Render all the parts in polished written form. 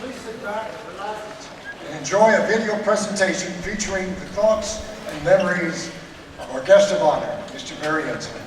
and enjoy a video presentation featuring the thoughts and memories of our guest of honor, Mr. Barry Enzman.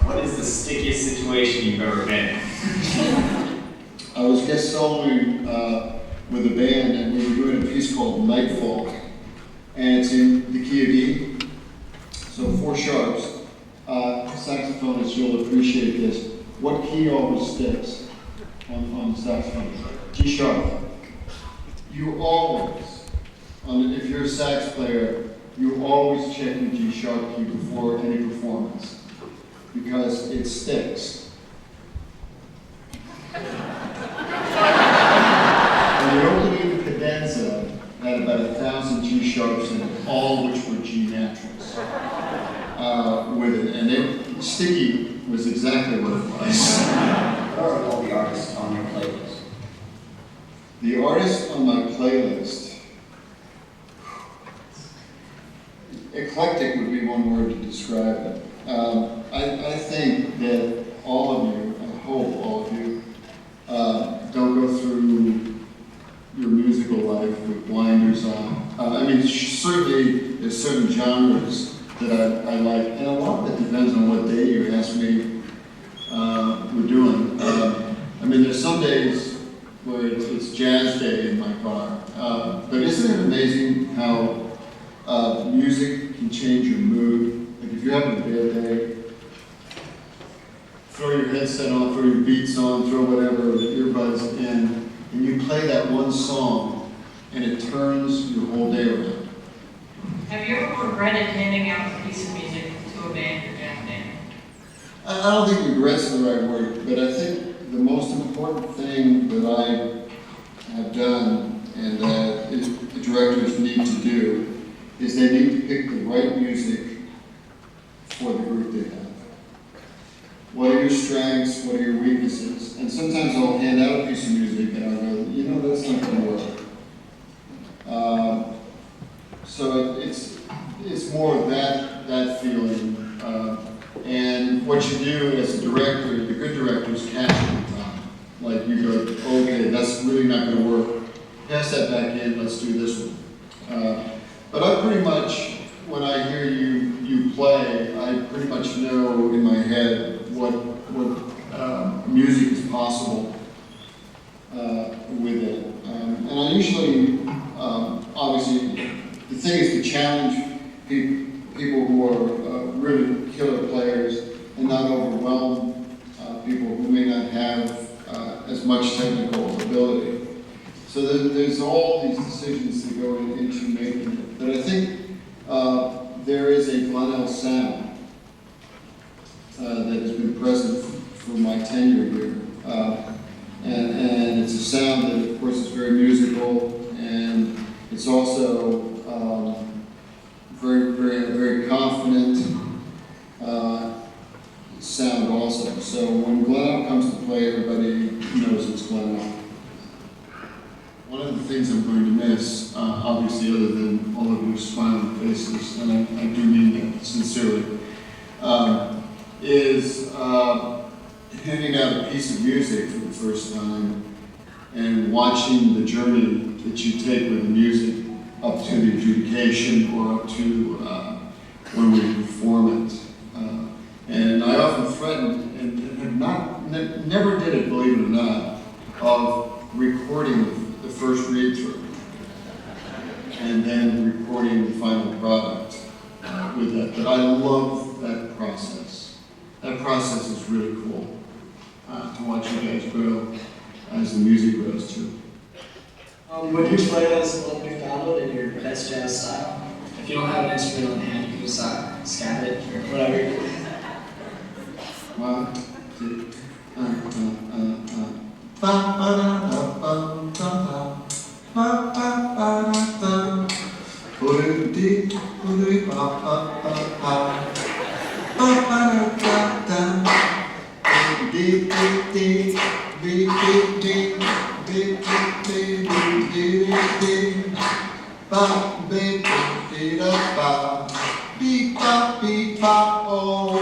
What is the stickiest situation you've ever been in? I was guest soloing with a band, and we were doing a piece called Nightfall, and it's in the key of D, so 4 sharps. Saxophonists, you'll appreciate this. What key always sticks on the saxophone? G sharp. You always, if you're a sax player, you always check the G sharp key before any performance, because it sticks. And the opening cadenza had about 1,000 G sharps in it, all which were G naturals with it. And sticky was exactly what it was. What are all the artists on your playlist? The artists on my playlist, eclectic would be one word to describe it. I think that all of you, I hope all of you, don't go through your musical life with blinders on. I mean, certainly there's certain genres that I like, and a lot of it depends on what day you ask me we're doing. I mean, there's some days where it's jazz day in my car, but isn't it amazing how music can change your mood? Like if you're having a bad day, throw your headset on, throw your beats on, throw whatever, the earbuds in, and you play that one song, and it turns your whole day around. Have you ever regretted handing out a piece of music to a band or jam band? I don't think regret's the right word, but I think the most important thing that I have done and that the directors need to do is they need to pick the right music for the group they have. What are your strengths? What are your weaknesses? And sometimes I'll hand out a piece of music and I'll go, you know, that's not going to work. So it's more of that feeling what you do as a director, the good directors catch it in time. Like you go, okay, that's really not going to work. Pass that back in, let's do this one. But I pretty much, when I hear you play, I pretty much know in my head what music is possible with it. And I usually, obviously, the thing is to challenge people who are really killer players and not overwhelm people who may not have as much technical ability. So there's all these decisions that go into making it. But I think there is a Glenelg sound that has been present for my tenure here. And it's a sound that, of course, is very musical, and it's also very confident sound also. So when Glenelg comes to play, everybody knows it's Glenelg. One of the things I'm going to miss, obviously other than all of your smiling faces, and I do mean that sincerely, is handing out a piece of music for the first time and watching the journey that you take with the music up to the adjudication or up to when we perform it. And I often threatened, and have never did it, believe it or not, of recording the first read-through and then recording the final product with that. But I love that process. That process is really cool to watch you guys grow as the music grows too. Would you play us a little bit followed in your best jazz style? If you don't have an instrument on hand, you can just scat it or whatever. 1, 2, ba ba da da ba da ba ba ba da da ba-do-dee, ba-do-dee, ba ba ba ba ba ba da da dee dee dee dee dee dee dee dee dee dee ba be dee da ba beep ba oh.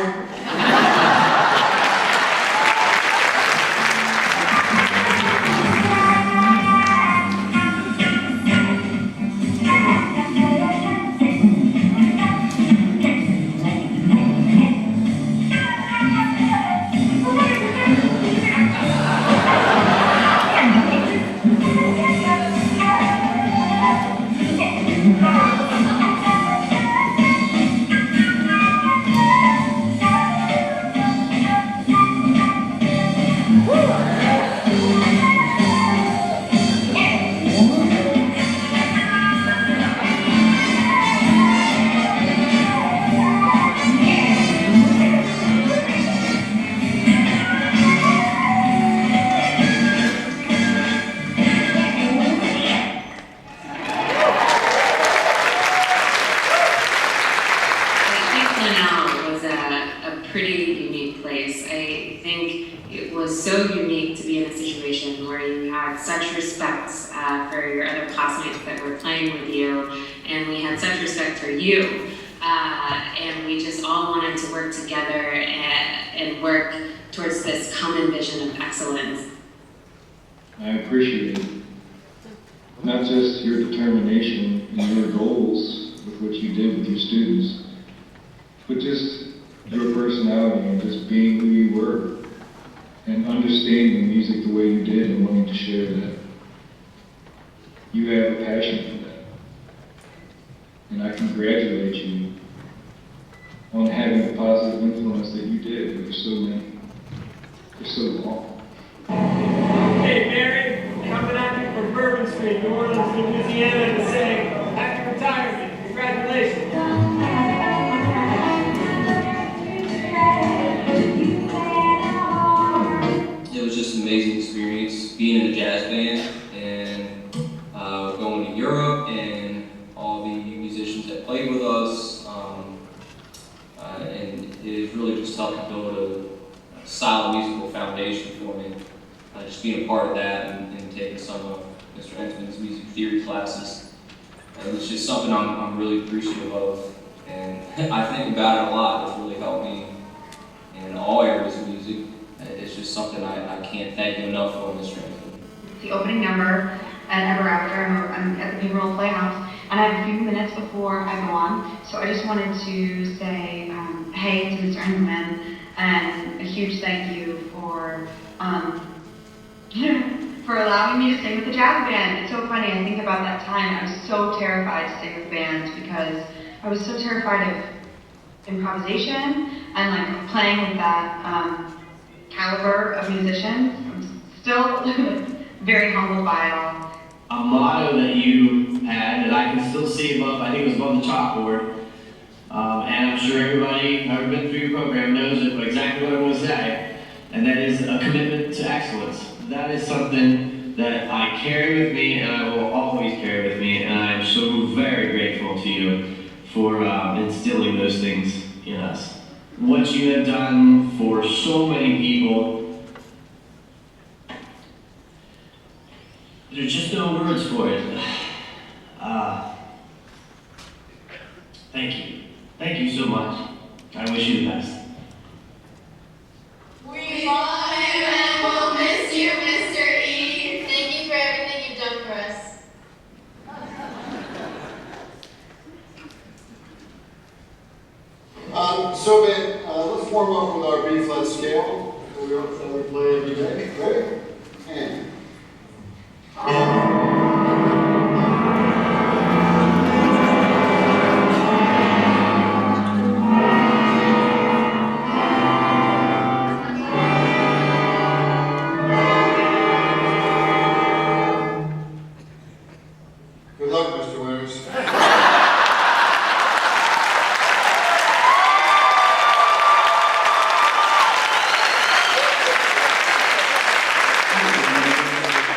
So unique to be in a situation where you had such respect for your other classmates that were playing with you, and we had such respect for you, and we just all wanted to work together and work towards this common vision of excellence. I appreciate not just your determination and your goals with what you did with your students, but just your personality and just being who you were. And understanding music the way you did and wanting to share that. You have a passion for that. And I congratulate you on having the positive influence that you did for so long. Hey, Mary, coming at you from Bourbon Street, New Orleans, Louisiana, to say, happy retirement. Congratulations. It was just an amazing experience being in a jazz band and going to Europe and all the musicians that played with us. And it really just helped build a solid musical foundation for me. Just being a part of that and taking some of Mr. Enzman's music theory classes. And it's just something I'm really appreciative of. And I think about it a lot. It's really helped me in all something I can't thank you enough for, Mr. Enzman. The opening number at Ever After. I'm at the People Playhouse, and I have a few minutes before I go on, so I just wanted to say hey to Mr. Enzman, and a huge thank you for for allowing me to sing with the jazz band. It's so funny, I think about that time. I was so terrified to sing with bands because I was so terrified of improvisation and like playing with that caliber of musicians. I'm still very humbled by it all. A motto that you had that I can still see above, I think it was above the chalkboard, and I'm sure everybody who's ever been through your program knows exactly what I want to say, and that is a commitment to excellence. That is something that I carry with me and I will always carry with me, and I'm so very grateful to you for instilling those things in us. What you have done for so many people, there's just no words for it. Thank you. Thank you so much. I wish you the best. We love you and we'll miss you, Mr. E. Thank you for everything you've done for us. Let's warm up with our B-flat scale. We play every day. Ready? And. Good luck, Mr. Winters.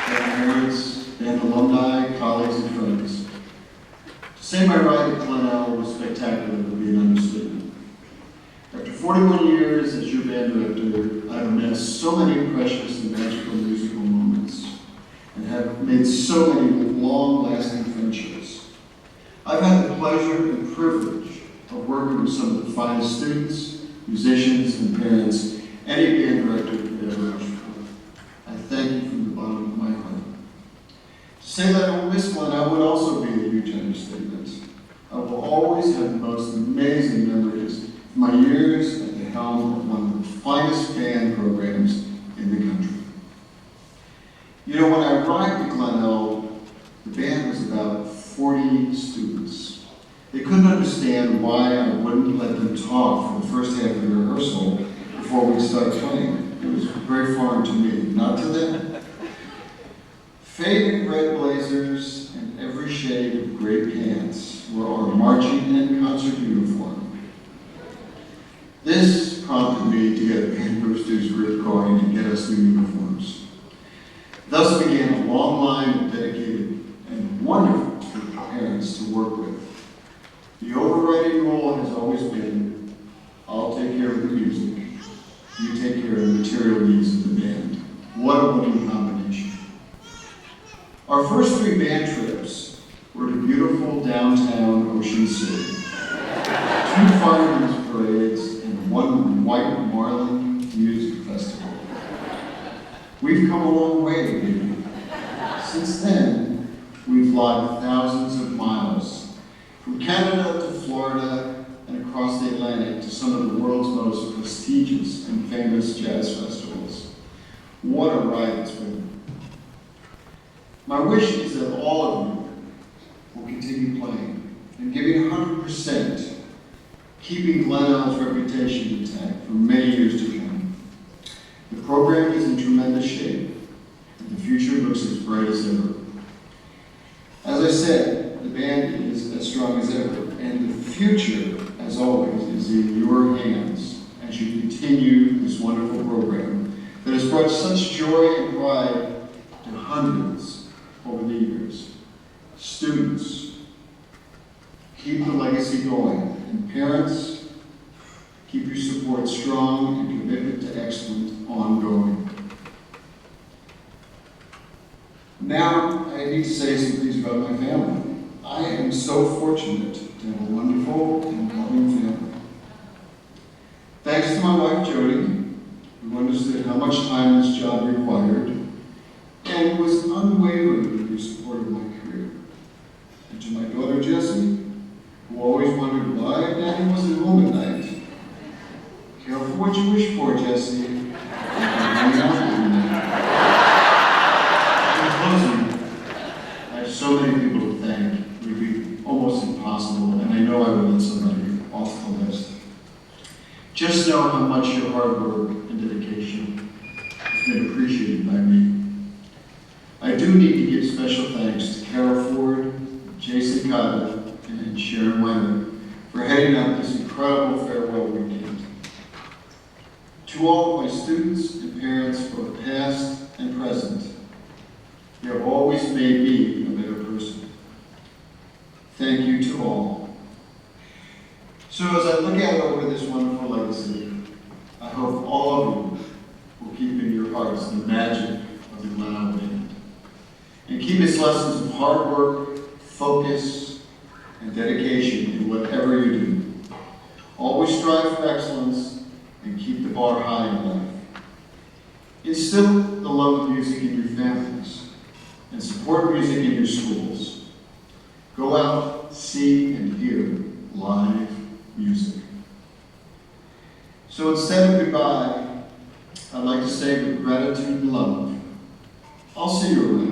Parents and alumni, colleagues, and friends. To say my ride at Glenelg was spectacular would be an understatement. After 41 years as your band director, I've amassed so many precious and magical musical moments and have made so many long-lasting friendships. I've had the pleasure and privilege of working with some of the finest students, musicians, and parents any band director could ever wish for. I thank you from the bottom of my heart. To say that I will miss Glenelg would also be a huge understatement. I will always have the most amazing memories of my years at the helm of one of the finest band programs in the country. You know, when I arrived at Glenelg, the band was about 40 students. They couldn't understand why I wouldn't let them talk for the first half of the rehearsal before we started playing. It was very foreign to me, not to them. Faded red blazers and every shade of gray pants were our marching and concert uniform. This prompted me to get band boosters group going to get us new uniforms. Thus began a long line of dedicated and wonderful parents to work with. The overriding rule has always been, I'll take care of the music, you take care of the material needs of the band. What a winning combination. Our first 3 band trips were to beautiful downtown Ocean City. 2 firemen's parades and 1 white Marlin music festival. We've come a long way, baby. Since then, we've logged thousands of miles, from Canada to Florida and across the Atlantic to some of the world's most prestigious and famous jazz festivals. What a ride it's been. My wish is that all of you will continue playing and giving 100%, keeping Glenelg's reputation intact for many years to come. The program is in tremendous shape, and the future looks as bright as ever. As I said, the band is as strong as ever, and the future, as always, is in your hands as you continue this wonderful program that has brought such joy and pride to hundreds over the years. Students, keep the legacy going, and parents, keep your support strong and commitment to excellence ongoing. Now, I need to say some things about my family. I am so fortunate to have a wonderful and loving family. Thanks to my wife, Jody, who understood how much time this job required and was unwavering in your support of my career. And to my daughter Jessie, who always wondered why Daddy wasn't home at night, careful what you wish for, Jessie. In closing, I have so many people to thank. It would be almost impossible, and I know I will let somebody off the list. Just know how much your hard work and dedication has been appreciated by me. I do need to give special thanks to Carol Ford, Jason Cotter, and Sharon Weiner for heading up this incredible farewell weekend. To all of my students and parents, both past and present, you have always made me a better person. Thank you to all. So as I look out over this wonderful legacy, I hope all of you will keep in your hearts the magic of the Glen Band and keep its lessons of hard work, focus, and dedication in whatever you do. Always strive for excellence and keep the bar high in life. Instill the love of music in your families and support music in your schools. Go out, see, and hear live music. So instead of goodbye, I'd like to say with gratitude and love, I'll see you around.